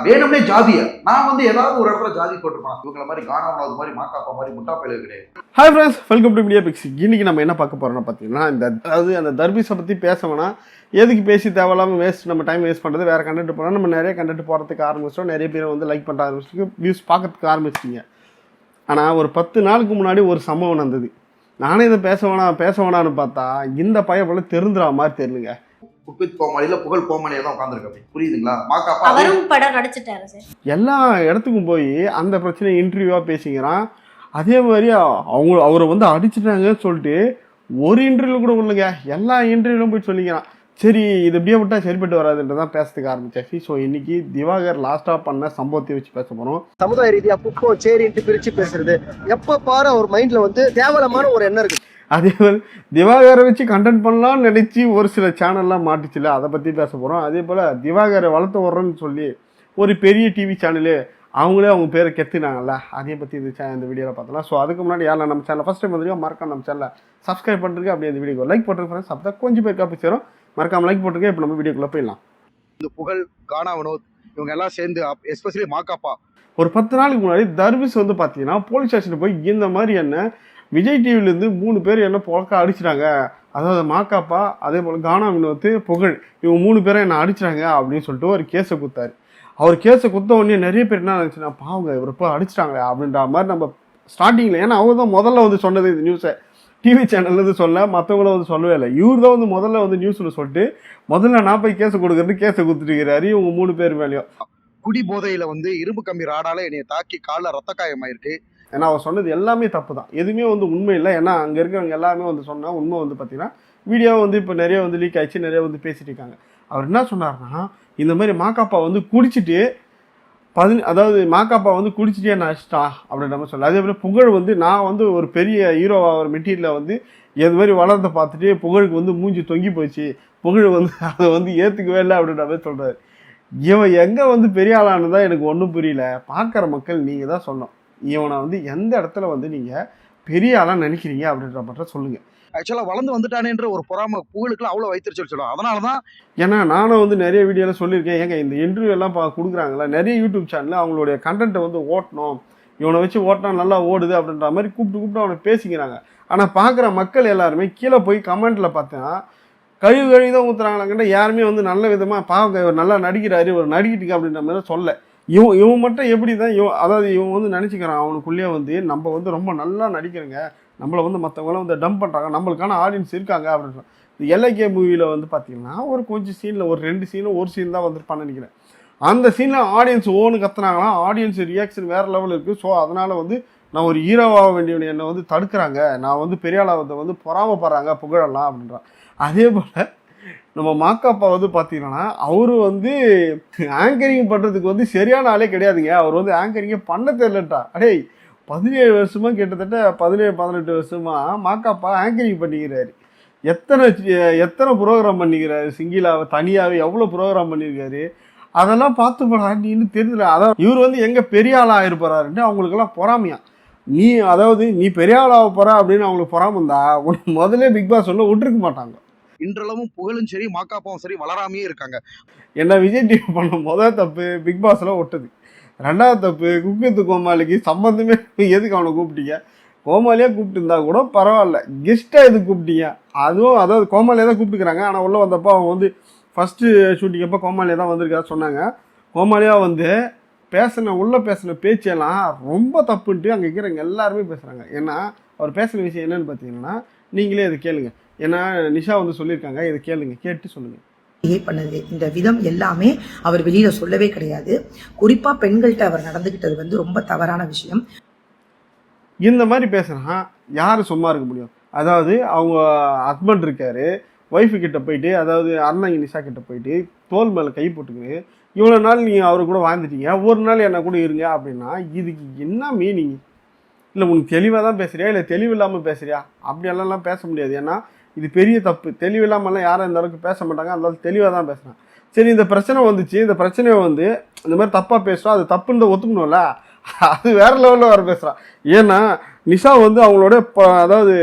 வேணும்னே ஜாதியா நான் வந்து ஏதாவது ஒரு இடத்துல ஜாதி போட்டுருப்பான் இவங்கள மாதிரி கானாவது மாதிரி மாக்காப்பா மாதிரி முட்டா பயில கிடையாது. Hi friends, welcome to Media Pix. இன்னைக்கு நம்ம என்ன பார்க்க போறோம்னா பார்த்தீங்கன்னா அந்த தர்பீஸை பற்றி பேசணும்னா எதுக்கு பேசி தேவையில்லாமல் வேஸ்ட் நம்ம டைம் வேஸ்ட் பண்ணுறது, வேறு கண்டென்ட் போனால் நம்ம நிறைய கண்டென்ட் போகிறதுக்கு ஆரம்பிச்சிட்டோம். நிறைய பேர் வந்து லைக் பண்ணுற ஆரம்பிச்சிட்டு வியூஸ் பார்க்கறதுக்கு ஆரம்பிச்சிட்டிங்க. ஆனால் ஒரு 10 நாளுக்கு முன்னாடி ஒரு சம்பவம் நடந்தது. நானே இதை பேச வேணான்னு பார்த்தா இந்த பையன் போல தெரிந்துற மாதிரி தெரியலுங்க. குக்வித் கோமாளியில புகழ் கோமாளியா தான் உட்காந்துருக்கு. புரியுதுங்களா? அவரும் படம் நடிச்சிட்டாரு சார். எல்லா இடத்துக்கும் போய் அந்த பிரச்சனை இன்டர்வியூவா பேசிக்கிறான். அதே மாதிரி அவரை வந்து அடிச்சுட்டாங்கன்னு சொல்லிட்டு ஒரு இன்டர்வியூ கூட இல்லைங்க, எல்லா இன்டர்வியூலும் போய் சொல்லிக்கிறான். சரி, இது எப்படியே விட்டா சரிப்பட்டு வராதுன்றதான் பேசுறதுக்கு ஆரம்பிச்சாச்சு. ஸோ இன்னைக்கு திவாகர் லாஸ்டா பண்ண சம்பவத்தை வச்சு பேச போறோம். சமுதாய ரீதியா புக்கம் சேரின்ட்டு பிரிச்சு பேசுறது எப்ப பாரு அவர் மைண்ட்ல வந்து கேவலமான ஒரு எண்ணம் இருக்கு. அதே மாதிரி திவாகரை வச்சு கண்டென்ட் பண்ணலாம்னு நினைச்சு ஒரு சில சேனல்லாம் மாட்டுச்சுல, அதை பற்றி பேச போகிறோம். அதே போல் திவாகரை வளர்த்து வர்றோன்னு சொல்லி ஒரு பெரிய டிவி சேனலு அவங்களே அவங்க பேரை கெத்துனாங்கல்ல, அதே பற்றி இந்த வீடியோவில் பார்த்தலாம். ஸோ அதுக்கு முன்னாடி யாரும் நம்ம சேனல் ஃபஸ்ட் டைம் வந்துருக்கோம், மறக்காம நம்ம சேனலை சப்ஸ்கிரைப் பண்ணுறதுக்கு அப்படியே இந்த வீடியோ லைக் போட்டுருக்க ஃப்ரெண்ட்ஸ். அப்போ தான் கொஞ்சம் பேர் காப்பி சேரும். மறக்காம லைக் போட்டுருக்க. இப்போ நம்ம வீடியோக்குள்ளே போயிடலாம். இந்த புகழ், கானா வினோத் இவங்க எல்லாம் சேர்ந்து எஸ்பெஷலி மாக்காப்பா ஒரு 10 நாளுக்கு முன்னாடி தர்பீஸ் வந்து பார்த்தீங்கன்னா போலீஸ் ஸ்டேஷனுக்கு போய் இந்த மாதிரி என்ன விஜய் டிவிலேருந்து 3 பேர் என்ன பொழக்க அடிச்சிட்டாங்க, அதாவது மாக்காப்பா, அதே போல் கானா வினோத், புகழ், இவங்க 3 பேரை என்ன அடிச்சிட்டாங்க அப்படின்னு சொல்லிட்டு ஒரு கேஸை கொடுத்தாரு. அவர் கேஸை கொடுத்த உடனே நிறைய பேர் என்ன நினச்சுன்னா, பாவங்க இவர் போய் அடிச்சிட்டாங்களே அப்படின்ற மாதிரி நம்ம ஸ்டார்டிங்கில், ஏன்னா அவங்க தான் முதல்ல வந்து சொன்னது இந்த நியூஸை. டிவி சேனல்லேருந்து சொல்ல, மற்றவங்களும் வந்து சொல்லவே இல்லை. இவர் தான் வந்து முதல்ல வந்து நியூஸில் சொல்லிட்டு முதல்ல நான் போய் கேஸை கொடுக்குறது கேஸை கொடுத்துட்டு இருக்கிறாரு இவங்க 3 பேர் மேலேயும். குடி போதையில வந்து இரும்பு கம்பி ராடால என்னைய தாக்கி காலில் ரத்த காயமாயிருக்கு. ஏன்னா அவர் சொன்னது எல்லாமே தப்பு தான், எதுவுமே வந்து உண்மை இல்லை. ஏன்னா அங்கே இருக்கிறவங்க எல்லாமே வந்து சொன்னால் உண்மை வந்து பார்த்தீங்கன்னா வீடியோ வந்து இப்போ நிறைய வந்து லீக் ஆயிடுச்சு, நிறைய வந்து பேசிட்டு இருக்காங்க. அவர் என்ன சொன்னார்னா, இந்த மாதிரி மாக்காப்பா வந்து குடிச்சிட்டு அதாவது மாக்காப்பா வந்து குடிச்சிட்டே நான் அடிச்சிட்டா அப்படின்ற மாதிரி சொல்ல. அதே போல் புகழ் வந்து நான் வந்து ஒரு பெரிய ஹீரோவாக ஒரு மெட்டீரியலில் வந்து இது மாதிரி வளர்ந்த பார்த்துட்டு புகழுக்கு வந்து மூஞ்சி தொங்கி போச்சு, புகழ் வந்து அதை வந்து ஏற்றுக்கவே இல்லை அப்படின்ற மாதிரி சொல்கிறாரு. இவன் எங்கே வந்து பெரிய ஆளானதான் எனக்கு ஒன்றும் புரியல. பார்க்குற மக்கள் நீங்கள் தான் சொல்லணும், இவனை வந்து எந்த இடத்துல வந்து நீங்கள் பெரிய ஆளாக நினைக்கிறீங்க அப்படின்ற மட்டும் சொல்லுங்கள். ஆக்சுவலாக வளர்ந்து வந்துட்டானேன்ற ஒரு பொறாம புகழுக்குலாம் அவ்வளோ வைத்திருச்சு சொல்லுவோம். அதனால தான் ஏன்னா நானும் வந்து நிறைய வீடியோவில் சொல்லியிருக்கேன், ஏங்க இந்த இன்டர்வியூ எல்லாம் கொடுக்குறாங்களா நிறைய யூடியூப் சேனலில் அவங்களுடைய கண்டென்ட்டை வந்து ஓட்டணும், இவனை வச்சு ஓட்டினா நல்லா ஓடுது அப்படின்ற மாதிரி கூப்பிட்டு அவனை பேசிக்கிறாங்க. ஆனால் பார்க்குற மக்கள் எல்லாருமே கீழே போய் கமெண்ட்டில் பார்த்தீங்கன்னா கழுவி தான் ஊற்றுறாங்களாங்கிட்ட யாருமே வந்து நல்ல விதமாக பார்க்க இவர் நல்லா நடிக்கிறாரு, இவர் நடிக்கிட்டு அப்படின்ற மாதிரி சொல்ல. இவன் மட்டும் எப்படி தான் அதாவது இவன் வந்து நினச்சிக்கிறான் அவனுக்குள்ளேயே வந்து நம்ம வந்து ரொம்ப நல்லா நடிக்கிறேங்க, நம்மளை வந்து மற்றவங்களாம் வந்து டம்ப் பண்ணுறாங்க, நம்மளுக்கான ஆடியன்ஸ் இருக்காங்க அப்படின்னு. இந்த எல்ஐகே மூவியில் வந்து பார்த்தீங்கன்னா ஒரு கொஞ்சம் சீனில் ஒரு 2 சீனும் ஒரு சீன் தான் வந்துருப்பான்னு நினைக்கிறேன். அந்த சீனில் ஆடியன்ஸ் ஓன்னு கத்துனாங்கன்னா ஆடியன்ஸ் ரியாக்ஷன் வேறு லெவல் இருக்குது. ஸோ அதனால் வந்து நான் ஒரு ஹீரோவாக வேண்டிய என்னை வந்து தடுக்கிறாங்க, நான் வந்து பெரிய ஆளாக வந்து பொறாமப்படுறாங்க புகழலாம் அப்படின்றான். அதே போல் நம்ம மாக்காப்பா வந்து பார்த்தீங்கன்னா அவரு வந்து ஆங்கரிங் பண்ணுறதுக்கு வந்து சரியான ஆளே கிடையாதுங்க. அவர் வந்து ஆங்கரிங்கே பண்ண தெரியலட்டா. அடே 17 வருஷமாக கிட்டத்தட்ட 17-18 வருஷமாக மாக்காப்பா ஆங்கரிங் பண்ணிக்கிறாரு. எத்தனை ப்ரோக்ராம் பண்ணிக்கிறாரு, சிங்கிளாவை தனியாகவே எவ்வளோ ப்ரோக்ராம் பண்ணியிருக்காரு. அதெல்லாம் பார்த்து போடா நீன்னு தெரியல. அதான் இவர் வந்து எங்கே பெரிய ஆளாக இருப்பாருன்ட்டு அவங்களுக்கெல்லாம் பொறாமையா. நீ பெரிய ஆளாக போகிற அப்படின்னு அவங்களுக்கு பொறாமந்தா உனக்கு முதல்ல பிக் பாஸ் சொல்ல விட்டுருக்க மாட்டாங்க. இன்றளவும் புகழும் சரி மாக்காப்பாவும் சரி வளராமையே இருக்காங்க. என்ன விஜய் டிவி பண்ண முதல் தப்பு பிக் பாஸ்ல ஒட்டுது, 2வது தப்பு குக்வித் கோமாளிக்கு சம்பந்தமே எதுக்கு அவனை கூப்பிட்டீங்க, கோமாளியே கூப்பிட்டு இருந்தா கூட பரவாயில்ல, கெஸ்ட்டாக எதுக்கு கூப்பிட்டீங்க. அதுவும் அதாவது கோமாளியே தான் கூப்பிட்டுக்கிறாங்க. ஆனால் உள்ளே வந்தப்போ அவங்க வந்து ஃபஸ்ட்டு ஷூட்டிங் அப்போ கோமாளியே தான் வந்திருக்கா சொன்னாங்க. கோமாளியாக வந்து பேசின பேச்செல்லாம் ரொம்ப தப்புன்ட்டு அங்கே இருக்கிறவங்க எல்லாருமே பேசுகிறாங்க. ஏன்னா அவர் பேசுகிற விஷயம் என்னன்னு பார்த்தீங்கன்னா நீங்களே இதை கேளுங்க. ஏன்னா நிஷா வந்து சொல்லியிருக்காங்க, இதை கேளுங்க, கேட்டு சொல்லுங்கள். பண்ணது இந்த விதம் எல்லாமே அவர் வெளியில சொல்லவே கிடையாது. குறிப்பா பெண்கள்கிட்ட அவர் நடந்துகிட்டது வந்து ரொம்ப தவறான விஷயம். இந்த மாதிரி பேசுனா யாரு சும்மா இருக்க முடியும்? அதாவது அவங்க ஹஸ்பண்ட் இருக்காரு, ஒய்ஃபு கிட்ட போயிட்டு, அதாவது அண்ணன் நிஷா கிட்ட போயிட்டு தோல் மேலே கை போட்டுக்கின்னு இவ்வளோ நாள் நீங்கள் அவரு கூட வாழ்ந்துட்டீங்க, ஒரு நாள் என்ன கூட இருங்க அப்படின்னா இதுக்கு என்ன மீனிங்? இல்லை உனக்கு தெளிவாக தான் பேசுறியா இல்லை தெளிவில்லாமல் பேசுறியா? அப்படியெல்லாம் பேச முடியாது. ஏன்னா இது பெரிய தப்பு. தெளிவில்லாமலாம் யாரும் இந்த அளவுக்கு பேச மாட்டாங்க, அதனால தெளிவாக தான் பேசுகிறேன். சரி, இந்த பிரச்சனை வந்துச்சு, இந்த பிரச்சனையை வந்து இந்த மாதிரி தப்பாக பேசுகிறோம், அது தப்புன்னு ஒத்துக்கணும்ல, அது வேறு லெவலில் வர பேசுகிறான். ஏன்னா நிஷா வந்து அவங்களோட அதாவது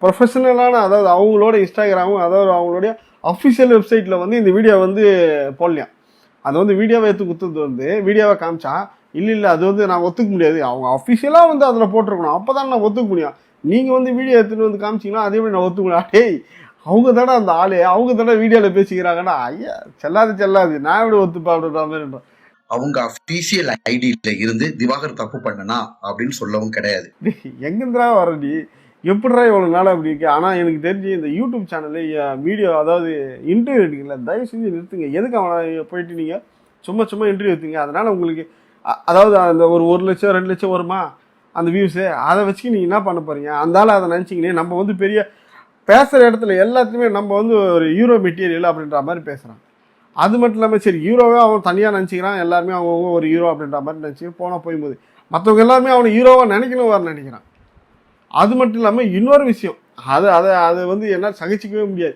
ப்ரொஃபஷனலான, அதாவது அவங்களோட இன்ஸ்டாகிராமும், அதாவது அவங்களுடைய அஃபிஷியல் வெப்சைட்டில் வந்து இந்த வீடியோ வந்து போடலையாம். அதை வந்து வீடியோவை எடுத்து குத்துறது வந்து வீடியோவை காமிச்சா இல்லை அது வந்து நான் ஒத்துக்க முடியாது, அவங்க அஃபிஷியலாக வந்து அதில் போட்டிருக்கணும், அப்போ தான் நான் ஒத்துக்க முடியும். நீங்கள் வந்து வீடியோ எடுத்துகிட்டு வந்து காமிச்சிங்கன்னா அதே மாதிரி நான் ஒத்துக்க முடியும். டேய் அவங்க தானே அந்த ஆளு, அவங்க தானே வீடியோவில் பேசிக்கிறாங்கன்னா ஐயா செல்லாது நான் எப்படி ஒத்துப்பா அப்படின்ற மாதிரி. அவங்க அபிஷியல் ஐடியில இருந்து திவாகர் தப்பு பண்ணனா அப்படின்னு சொல்லவும் கிடையாது. எங்கேருந்துடா வர நீ, எப்படிடா இவ்வளோ நாள் அப்படி இருக்கு. ஆனால் எனக்கு தெரிஞ்சு இந்த யூடியூப் சேனலு வீடியோ அதாவது இன்டர்வியூ எடுக்கல, தயவு செஞ்சு நிறுத்துங்க. எதுக்கு அவனை போயிட்டு நீங்கள் சும்மா இன்டர்வியூ எடுத்தீங்க, அதனால் உங்களுக்கு அதாவது அந்த ஒரு 1 லட்சம் 2 லட்சம் வருமா அந்த வியூஸு, அதை வச்சு நீங்கள் என்ன பண்ண போகிறீங்க? அந்தால அதை நினச்சிங்கன்னே நம்ம வந்து பெரிய பேசுகிற இடத்துல எல்லாத்துலேயுமே நம்ம வந்து ஒரு ஹீரோ மெட்டீரியல் அப்படின்ற மாதிரி பேசுகிறான். அது மட்டும் இல்லாமல் சரி ஹீரோவே அவன் தனியாக நினச்சிக்கிறான், எல்லாருமே அவங்க ஒரு ஹீரோ அப்படின்ற மாதிரி நினச்சி போனால் போகும்போது மற்றவங்க எல்லாருமே அவனை ஹீரோவாக நினைக்கிறான். அது மட்டும் இல்லாமல் இன்னொரு விஷயம், அதை வந்து என்ன சகிச்சிக்கவே முடியாது.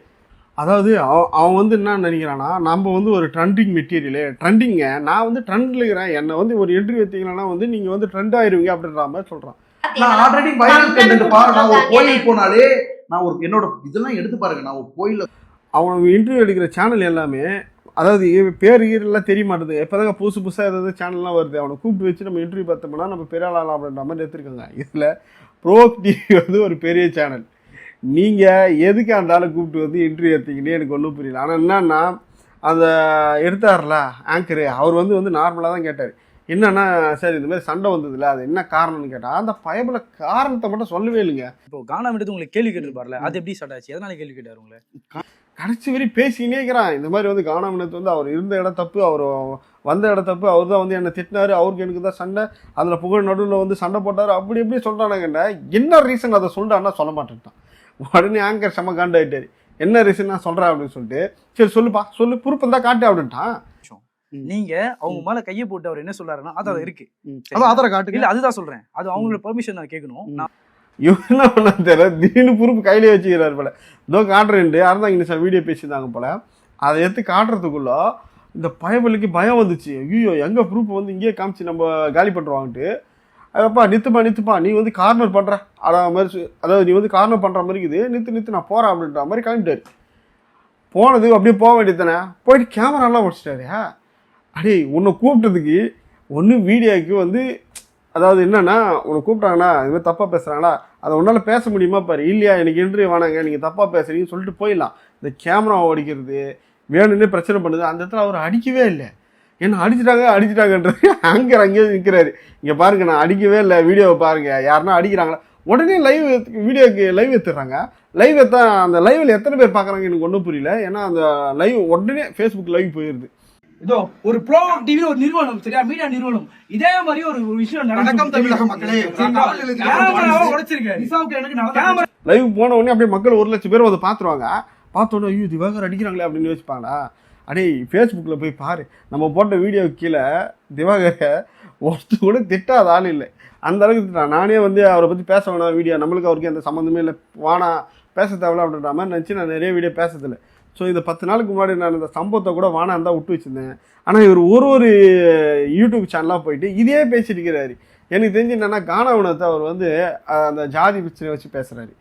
அதாவது அவன் வந்து என்ன நினைக்கிறான்னா, நம்ம வந்து ஒரு ட்ரெண்டிங் மெட்டீரியலு, ட்ரெண்டிங்க, நான் வந்து ட்ரெண்டில் இருக்கிறேன், என்னை வந்து ஒரு இன்டர்வியூ எடுத்தீங்கன்னா வந்து நீங்கள் வந்து ட்ரெண்ட் ஆயிருவீங்க அப்படின்ற மாதிரி சொல்கிறான். நான் ஆல்ரெடி வைரல் கண்டென்ட் பாரு. நான் ஒரு கோயில் போனாலே நான் ஒரு என்னோட இதெல்லாம் எடுத்து பாருங்க. நான் ஒரு கோயில அவன் இன்டர்வியூ எடுக்கிற சேனல் எல்லாமே அதாவது பேர் ஈரெல்லாம் தெரிய மாட்டேது. எப்போதாங்க புதுசாக ஏதாவது சேனல்லாம் வருது, அவனை கூப்பிட்டு வச்சு நம்ம இன்டர்வியூ பார்த்தோம்னா நம்ம பெரிய ஆளாம் அப்படின்ற மாதிரி எடுத்துருக்காங்க. இதில் ப்ரோ டிவி வந்து ஒரு பெரிய சேனல், நீங்கள் எதுக்கு அந்த ஆளை கூப்பிட்டு வந்து இன்டர்வியூ எடுத்தீங்கன்னே எனக்கு ஒன்றும் புரியல. ஆனால் என்னன்னா அந்த எடுத்தார்ல ஆங்கரு, அவர் வந்து நார்மலாக தான் கேட்டார். என்னன்னா சரி இந்த மாதிரி சண்டை வந்ததுல அது என்ன காரணம்னு கேட்டால் அந்த பயபல காரணத்தை மட்டும் சொல்லவே இல்லைங்க. இப்போ காணாம எடுத்து உங்களுக்கு கேள்வி கேட்டுருப்பார்ல, அது எப்படி ஸ்டார்ட் ஆச்சு, எதனால கேள்வி கேட்டார் உங்களை? கடைசி வரை பேசினே இருக்கிறான். இந்த மாதிரி வந்து காணாமனத்து வந்து அவர் இருந்த இடம் தப்பு, அவர் வந்த இடம் தப்பு, அவர் தான் வந்து என்னை திட்டினாரு, அவருக்கு எனக்கு தான் சண்டை, அதில் புகழ் நடுவில் வந்து சண்டை போட்டார், அப்படி எப்படி சொல்கிறானுங்கண்ட. என்ன ரீசன் அதை சொல்கிறான்னா சொல்ல மாட்டேன்ட்டான். உடனே ஆங்கர் செம்ம காண்டாயிட்டாரு. என்ன ரீசன் நான் சொல்கிறேன் அப்படின்னு சொல்லிட்டு, சரி சொல்லுப்பா சொல்லு, பொறுப்பு தான் காட்டு அப்படின்ட்டான். நீங்க அவங்க மேல கையை போட்டு அவர் என்ன சொல்றாருன்னா அது இருக்கு, ஆதார காட்டு இல்ல அதுதான் சொல்றேன், அது அவங்களோட பெர்மிஷன் நான் கேட்கணும். என்ன பண்ண தெரியல, திடீர்னு பொறுப்பு கையிலே வச்சுக்கிறாரு போல. இதோ காட்டுறேன்ட்டு அறந்தாங்க வீடியோ பேசியிருந்தாங்க போல. அதை எடுத்து காட்டுறதுக்குள்ள இந்த பயபலிக்கு பயம் வந்துச்சு. ஐயோ எங்க ப்ரூஃப் வந்து இங்கேயே காமிச்சு நம்ம காலி பண்ணுவாங்கட்டு. அப்பா நித்துப்பா நீ வந்து கார்னர் பண்ற மாதிரி, அதாவது நீ வந்து கார்னர் பண்ற மாதிரி இருக்குது, நித்து நான் போறேன் அப்படின்ற மாதிரி கிளம்பிட்டாரு. போனது அப்படியே போக வேண்டியது தானே, போயிட்டு கேமராலாம் உடச்சிட்டாரு. அடே உன்னை கூப்பிட்டதுக்கு ஒன்று வீடியோக்கு வந்து அதாவது என்னன்னா உன்னை கூப்பிட்டாங்கன்னா இது மாதிரி தப்பாக பேசுகிறாங்களா, அதை உன்னால் பேச முடியுமா பாரு, இல்லையா எனக்கு இன்டர்வியூ வேணாங்க நீங்கள் தப்பாக பேசுகிறீங்கன்னு சொல்லிட்டு போயிடலாம். இந்த கேமராவை அடிக்கிறது வேணும்னே பிரச்சனை பண்ணுது. அந்த இடத்துல அவர் அடிக்கவே இல்லை, என்ன அடிச்சிட்டாங்கன்றது ஆங்கர் அங்கேயே நிற்கிறாரு. இங்கே பாருங்க நான் அடிக்கவே இல்லை, வீடியோவை பாருங்க யாருன்னா அடிக்கிறாங்களா, உடனே வீடியோக்கு லைவ் எடுத்துடுறாங்க. லைவ் எடுத்தா அந்த லைவில் எத்தனை பேர் பார்க்குறாங்க எனக்கு ஒன்றும் புரியல. ஏன்னா அந்த லைவ் உடனே ஃபேஸ்புக் லைவ் போயிடுது. இதோ ஒரு ப்ரோ டிவி ஒரு நிறுவனம், சரியா, மீடியா நிறுவனம், இதே மாதிரி ஒரு விஷயம் நடக்கும் தமிழக மக்களே. லைவ் போன உடனே அப்படியே மக்கள் 1 லட்சம் பேர் வந்து பார்த்துருவாங்க. பார்த்தோன்னே ஐயோ திவாகர் அடிக்கிறாங்களே அப்படின்னு யோசிப்பாங்களா. அடே ஃபேஸ்புக்கில் போய் பாரு, நம்ம போட்ட வீடியோவுக்கு கீழே திவாகரை ஒருத்தர் கூட திட்டாத ஆள் இல்லை, அந்த அளவுக்கு திட்டான். நானே வந்து அவரை பற்றி பேச வேணாம், வீடியோ நம்மளுக்கு அவருக்கு எந்த சம்மந்தமே இல்லை, வானா பேச தேவையில்ல அப்படின்ற மாதிரி நினச்சி நான் நிறைய வீடியோ பேசுறதில்லை. ஸோ இந்த 10 நாளுக்கு முன்னாடி நான் இந்த சம்பவத்தை கூட வானா இருந்தால் விட்டு வச்சுருந்தேன். ஆனால் இவர் ஒரு யூடியூப் சேனலாக போயிட்டு இதே பேசிட்டு இருக்கிறாரு. எனக்கு தெரிஞ்சு என்னென்னா காணாவனத்தை அவர் வந்து அந்த ஜாதி பிரச்சனை வச்சு பேசுகிறாரு.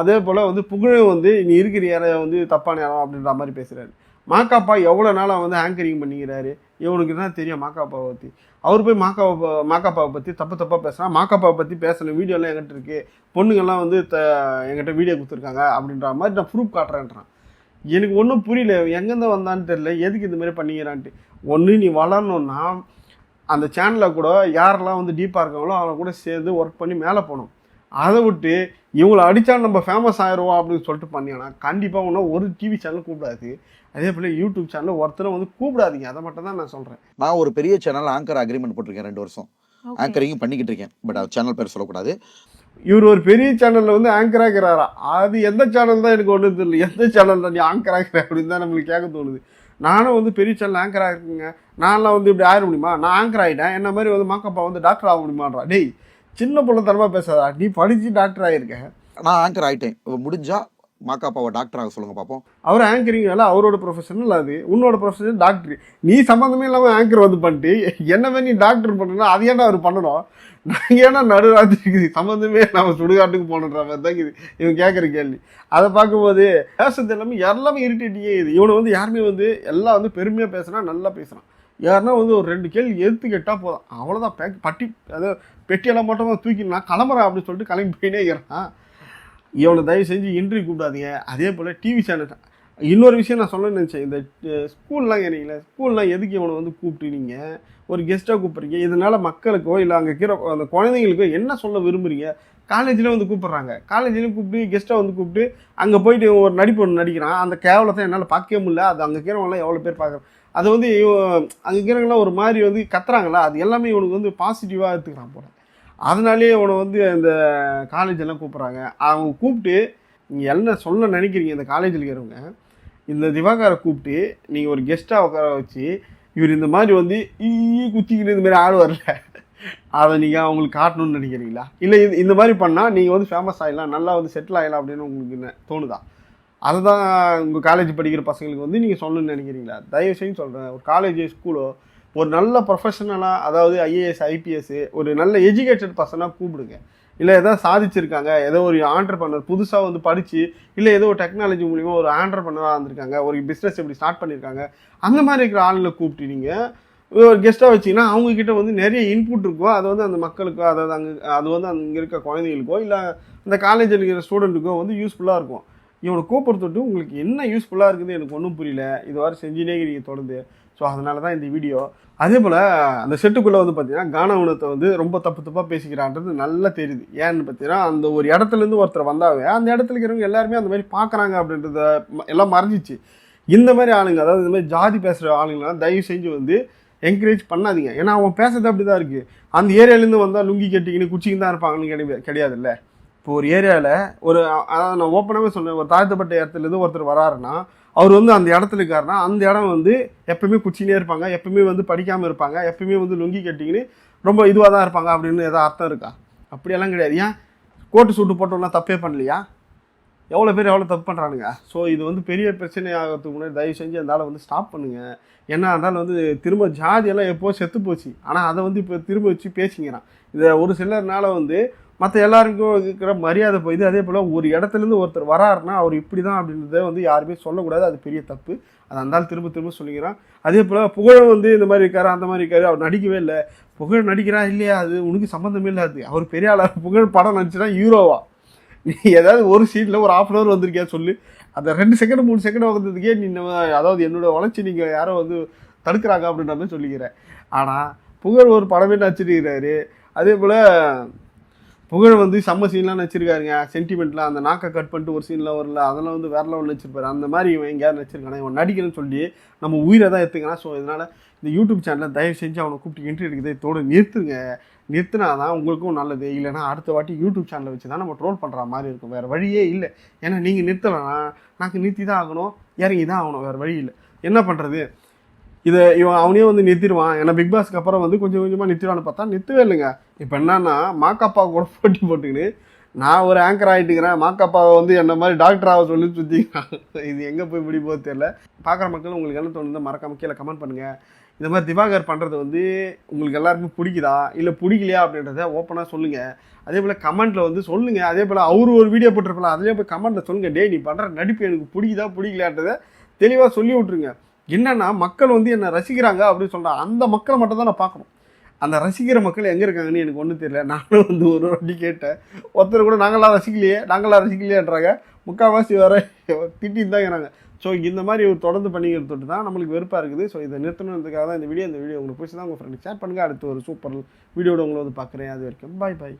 அதே போல் வந்து புகழும் வந்து நீ இருக்கிற யாரும் வந்து தப்பான யாரும் அப்படின்ற மாதிரி பேசுகிறாரு. மாக்காப்பா எவ்வளோ நாளாக வந்து ஆங்கரிங் பண்ணிக்கிறாரு, இவனுக்கு தான் தெரியும் மாக்காப்பாவை பற்றி. அவர் போய் மாக்காப்பாவை பற்றி தப்பாக பேசுகிறான். மாக்காப்பாவை பற்றி பேசின வீடியோலாம் என்கிட்ட இருக்குது, பொண்ணுங்கள்லாம் வந்து என்கிட்ட வீடியோ கொடுத்துருக்காங்க அப்படின்ற மாதிரி நான் ப்ரூஃப் காட்டுறேன்றான். எனக்கு ஒன்றும் புரியல, எங்கேருந்து வந்தான்னு தெரியல, எதுக்கு இந்த மாதிரி பண்ணிக்கிறான்ட்டு. ஒன்று நீ வளரணுன்னா அந்த சேனலில் கூட யாரெல்லாம் வந்து டீப்பாக இருக்காங்களோ அவங்க கூட சேர்ந்து ஒர்க் பண்ணி மேலே போகணும். அதை விட்டு இவங்களை அடித்தா நம்ம ஃபேமஸ் ஆயிடுவோம் அப்படின்னு சொல்லிட்டு பண்ணிங்கன்னா கண்டிப்பாக ஒன்றும் ஒரு டிவி சேனல் கூப்பிடாது, அதே போல் யூடியூப் சேனல் ஒருத்தரை வந்து கூப்பிடாதீங்க. அதை மட்டும் தான் நான் சொல்கிறேன். நான் ஒரு பெரிய சேனல் ஆங்கர் அக்ரிமெண்ட் போட்டிருக்கேன், 2 வருஷம் ஆங்கரிங்கும் பண்ணிக்கிட்டு இருக்கேன். பட் அது சேனல் பேர் சொல்லக்கூடாது. இவர் ஒரு பெரிய சேனலில் வந்து ஆங்கராக இருக்கிறாரா, அது எந்த சேனல் தான் எனக்கு ஒன்றும் தெரியல. எந்த சேனல் தான் நீ ஆங்கராக இருக்கிற அப்படின்னு தான் நம்மளுக்கு கேட்க தோணுது. நானும் வந்து பெரிய சேனல் ஆங்கராக இருக்குங்க, நான்லாம் வந்து இப்படி ஆயிட முடியுமா, நான் ஆங்கர் ஆகிட்டேன், என்ன மாதிரி வந்து மாக்கப்பா வந்து டாக்டர் ஆக முடியுமான்றா. டேய் சின்ன பிள்ளை தரமாக பேசாதா, நீ படித்து டாக்டர் ஆகியிருக்கேன். நான் ஆங்கர் ஆகிட்டேன், முடிஞ்சா மாக்காப்பாவை டாக்டர் ஆக சொல்லுங்க பார்ப்போம். அவர் ஆங்கரிங் வேலை அவரோட ப்ரொஃபஷனல், அது உன்னோட ப்ரொஃபஷனல் டாக்டர். நீ சம்மந்தமே இல்லாமல் ஆங்கர் வந்து பண்ணிட்டு என்னவே நீ டாக்டர் பண்ணணும்னா அது ஏன்னா அவர் பண்ணணும். நாங்கள் ஏன்னா நடுராத்திரிக்குது சம்மந்தமே நம்ம சுடுகாட்டுக்கு போகணுன்ற மாதிரி தான் இது இவன் கேட்குற கேள்வி. அதை பார்க்கும்போது பேசுறது எல்லாமே இரிட்டேட்டிங்கே இது. இவனை வந்து யாருமே வந்து எல்லாம் வந்து பெருமையாக பேசுனா நல்லா பேசுகிறான். யாருன்னா வந்து ஒரு 2 கேள்வி எடுத்து கேட்டால் போதும், அவ்வளோதான். பட்டி அதாவது பெட்டியெல்லாம் மட்டும் தூக்கி நான் கிளம்புறேன் அப்படின்னு சொல்லிட்டு கிளம்பி போயினே இருக்கிறான். இவனை தயவு செஞ்சு இன்டர்வியூ கூப்பிடாதீங்க. அதே போல் டிவி சேனல். இன்னொரு விஷயம் நான் சொல்லணும்னு நினச்சேன், இந்த ஸ்கூல்லாம் ஏறீங்களே, ஸ்கூல்லாம் எதுக்கு இவனை வந்து கூப்பிட்டு நீங்கள் ஒரு கெஸ்ட்டாக கூப்பிட்றீங்க? இதனால் மக்களுக்கோ இல்லை அங்கே இருக்கிற அந்த குழந்தைங்களுக்கோ என்ன சொல்ல விரும்புகிறீங்க? காலேஜில் வந்து கூப்பிட்றாங்க, காலேஜ்லேயும் கூப்பிட்டு கெஸ்ட்டாக வந்து கூப்பிட்டு அங்கே போயிட்டு ஒரு நடிப்பு ஒன்று நடிக்கிறான். அந்த கேவலத்தை என்னால் பார்க்கவே முடியல. அது அங்கே இருக்கிறவங்களாம் எவ்வளோ பேர் பார்க்குறேன். அது வந்து அங்கே இருக்கிறவங்களாம் ஒரு மாதிரி வந்து கத்துறாங்களா, அது எல்லாமே இவனுக்கு வந்து பாசிட்டிவாக எடுத்துக்கிறான் போல. அதனாலேயே இவனை வந்து அந்த காலேஜெல்லாம் கூப்பிட்றாங்க. அவங்க கூப்பிட்டு நீங்கள் என்ன சொல்ல நினைக்கிறீங்க? இந்த காலேஜில் இருக்கிறவங்க இந்த திவாகரை கூப்பிட்டு நீங்கள் ஒரு கெஸ்ட்டாக உட்கார வச்சு இவர் இந்த மாதிரி வந்து குத்திக்கிட்டு இந்த மாதிரி ஆடுவார்ல, அதை நீங்கள் அவங்களுக்கு காட்டணும்னு நினைக்கிறீங்களா? இல்லை இந்த மாதிரி பண்ணால் நீங்கள் வந்து ஃபேமஸ் ஆகிடலாம், நல்லா வந்து செட்டில் ஆகிடலாம் அப்படின்னு உங்களுக்கு என்ன தோணுதா? அதை தான் உங்கள் காலேஜ் படிக்கிற பசங்களுக்கு வந்து நீங்கள் சொல்லணும்னு நினைக்கிறீங்களா? தயவு செய்து சொல்கிறேன், ஒரு காலேஜ் ஸ்கூலோ ஒரு நல்ல ப்ரொஃபஷனலாக, அதாவது ஐஏஎஸ் ஐபிஎஸ் ஒரு நல்ல எஜுகேட்டட் பர்சனாக கூப்பிடுங்க. இல்லை எதாவது சாதிச்சிருக்காங்க, ஏதோ ஒரு ஆண்டர்ப்ரனர் புதுசாக வந்து படித்து, இல்லை ஏதோ ஒரு டெக்னாலஜி மூலிமா ஒரு ஆண்டர்ப்ரனராக இருந்திருக்காங்க, ஒரு பிஸ்னஸ் எப்படி ஸ்டார்ட் பண்ணியிருக்காங்க, அந்த மாதிரி இருக்கிற ஆளுங்களை கூப்பிட்டு நீங்கள் ஒரு கெஸ்ட்டாக வச்சிங்கன்னா அவங்கக்கிட்ட வந்து நிறைய இன்புட் இருக்கும். அது வந்து அந்த மக்களுக்கோ, அதாவது அது வந்து அங்கே இருக்க குழந்தைகளுக்கோ இல்லை அந்த காலேஜில் இருக்கிற ஸ்டூடெண்ட்டுக்கோ வந்து யூஸ்ஃபுல்லாக இருக்கும். இவனை கூப்பிட்றதுட்டு உங்களுக்கு என்ன யூஸ்ஃபுல்லாக இருக்குது எனக்கு ஒன்றும் புரியல. இது வரை செஞ்சுனே நீங்கள் தொடர்ந்து. ஸோ அதனால தான் இந்த வீடியோ. அதே போல் அந்த செட்டுக்குள்ளே வந்து பார்த்தீங்கன்னா கானவனத்தை வந்து ரொம்ப தப்பாக பேசிக்கிறான்றது நல்லா தெரியுது. ஏன்னு பார்த்தீங்கன்னா அந்த ஒரு இடத்துலேருந்து ஒருத்தர் வந்தாவே அந்த இடத்துல இருக்கிறவங்க எல்லாருமே அந்த மாதிரி பார்க்குறாங்க அப்படின்றத எல்லாம் மறைஞ்சிச்சு. இந்த மாதிரி ஆளுங்க, அதாவது இந்த மாதிரி ஜாதி பேசுகிற ஆளுங்களாம் தயவு செஞ்சு வந்து என்கரேஜ் பண்ணாதீங்க. ஏன்னா அவன் பேசுறது அப்படி தான் இருக்குது. அந்த ஏரியாலேருந்து வந்தால் லுங்கி கட்டிக்கின்னு குச்சிக்கின்னு தான் இருப்பாங்கன்னு கிடையாதுல்ல. இப்போ ஒரு ஏரியாவில் அதாவது நான் ஓப்பனாகவே சொன்னேன், ஒரு தாழ்த்தப்பட்ட இடத்துலேருந்து ஒருத்தர் வராருன்னா அவர் வந்து அந்த இடத்துல இருக்காருன்னா அந்த இடம் வந்து எப்பவுமே குச்சினே இருப்பாங்க, எப்பவுமே வந்து படிக்காமல் இருப்பாங்க, எப்பவுமே வந்து லுங்கி கட்டிக்கின்னு ரொம்ப இதுவாக தான் இருப்பாங்க அப்படின்னு எதாவது அர்த்தம் இருக்கா? அப்படியெல்லாம் கிடையாது. ஏன் கோட்டு சூட்டு போட்டோம்னா தப்பே பண்ணலையா? எவ்வளோ பேர் எவ்வளோ தப்பு பண்ணுறானுங்க. ஸோ இது வந்து பெரிய பிரச்சனை ஆகிறதுக்கு முன்னாடி தயவு செஞ்சு அதனால் வந்து ஸ்டாப் பண்ணுங்கள். ஏன்னா அதனால் வந்து திரும்ப ஜாதியெல்லாம் எப்போது செத்து போச்சு, ஆனால் அதை வந்து இப்போ திரும்ப வச்சு பேசிக்கிறான். இதை ஒரு சிலர்னால வந்து மற்ற எல்லாருக்கும் இருக்கிற மரியாதை போயிது. அதே போல் ஒரு இடத்துலேருந்து ஒருத்தர் வராருன்னா அவர் இப்படி தான் அப்படின்றத வந்து யாருமே சொல்லக்கூடாது. அது பெரிய தப்பு. அது அந்தாலும் திரும்ப சொல்லிக்கிறான். அதே போல் புகழ் வந்து இந்த மாதிரி இருக்காரு, அந்த மாதிரி இருக்காரு, அவர் நடிக்கவே இல்லை. புகழ் நடிக்கிறா இல்லையா அது உனக்கு சம்மந்தமே இல்லை. அது அவர் பெரிய ஆளாக புகழ் படம் நடிச்சுன்னா ஹீரோவா? நீ ஏதாவது ஒரு சீட்டில் ஒரு 1/2 hour வந்திருக்கியா சொல்லு. அந்த 2 செகண்ட் 3 செகண்ட் வந்ததுக்கே நீ அதாவது என்னோட வளர்ச்சி நீங்கள் யாரோ வந்து தடுக்கிறாங்க அப்படின்ற மாதிரி சொல்லிக்கிறேன். ஆனால் புகழ் ஒரு படமே நடிச்சிருக்கிறாரு. அதே போல் புகழ் வந்து செம்ம சீன்லாம் நடிச்சிருக்காருங்க. சென்டிமெண்ட்லாம் அந்த நாக்கை கட் பண்ணிட்டு ஒரு சீன்லாம் வரல, அதெல்லாம் வந்து வேற லெவல் நடிச்சிருப்பாரு. அந்த மாதிரி இவன் எங்கேயாவது நடிச்சிருக்கானா? இவன் நடிக்கணும்னு சொல்லி நம்ம உயிரை தான் எடுத்துக்கிறான். ஸோ இதனால் இந்த யூடியூப் சேனலில் தயவு செஞ்சு அவனை கூப்பிட்டு இன்ட்ரி எடுக்குது இதோட நிறுத்தினா தான் உங்களுக்கும் நல்லது. இல்லைனா அடுத்த வாட்டி யூடியூப் சேனலை வச்சு தான் நம்ம ட்ரோல் பண்ணுற மாதிரி இருக்கும். வேறு வழியே இல்லை. ஏன்னா நீங்கள் நிறுத்தலைன்னா நாங்கள் நிறுத்தி தான் ஆகணும், இறங்கி தான் ஆகணும், வேறு வழி இல்லை. என்ன பண்ணுறது? இவன் அவனையும் வந்து நிறுத்திடுவான். ஏன்னா பிக் பாஸ்க்கு அப்புறம் வந்து கொஞ்சம் கொஞ்சமாக நிறுத்திடுவான்னு பார்த்தா நிறுத்தவே இல்லைங்க. இப்போ என்னன்னா மாக்காப்பா கூட போட்டி போட்டுக்கின்னு நான் ஒரு ஆங்கர் ஆகிட்டுக்கிறேன், மாக்காப்பாவை வந்து என்ன மாதிரி டாக்டராக சொல்லி சுற்றிக்கிறான். இது எங்கே போய் இப்படி போக தெரியல. பார்க்குற மக்கள் உங்களுக்கு என்ன தோணுது மறக்காம கீழே கமெண்ட் பண்ணுங்கள். இந்த மாதிரி திவாகர் பண்ணுறது வந்து உங்களுக்கு எல்லாருக்குமே பிடிக்குதா இல்லை பிடிக்கலையா அப்படின்றத ஓப்பனாக சொல்லுங்கள். அதே போல் கமெண்ட்டில் வந்து சொல்லுங்கள். அதே போல் அவரு ஒரு வீடியோ போட்டிருப்பல அதிலே போய் கமெண்ட்டில் சொல்லுங்கள், டே நீ பண்ணுற நடிப்பு எனக்கு பிடிக்குதா பிடிக்கலையான்றதை தெளிவாக சொல்லி விட்ருங்க. என்னென்னா மக்கள் வந்து என்னை ரசிக்கிறாங்க அப்படின்னு சொல்கிறான். அந்த மக்களை மட்டும் தான் நான் பார்க்கணும். அந்த ரசிக்கிற மக்கள் எங்கே இருக்காங்கன்னு எனக்கு ஒன்றும் தெரியல. நானும் வந்து ஒரு வாட்டி கேட்டேன், ஒருத்தர் கூட நாங்களாம் ரசிக்கலையேன்றாங்க. முக்கால்வாசி வர திட்டின்னு தான் இருக்கிறாங்க. ஸோ இந்த மாதிரி ஒரு தொடர்ந்து பண்ணிக்கிறது தான் நம்மளுக்கு வெறுப்பாக இருக்குது. ஸோ இதை நிறுத்தணுன்றதுக்காக தான் இந்த வீடியோ உங்களுக்கு பிடிச்சி தான் உங்கள் ஃப்ரெண்டுக்கு ஷேர் பண்ணுங்கள். அடுத்து ஒரு சூப்பர் வீடியோட உங்களை வந்து பார்க்குறேன். அது வரைக்கும் பாய்.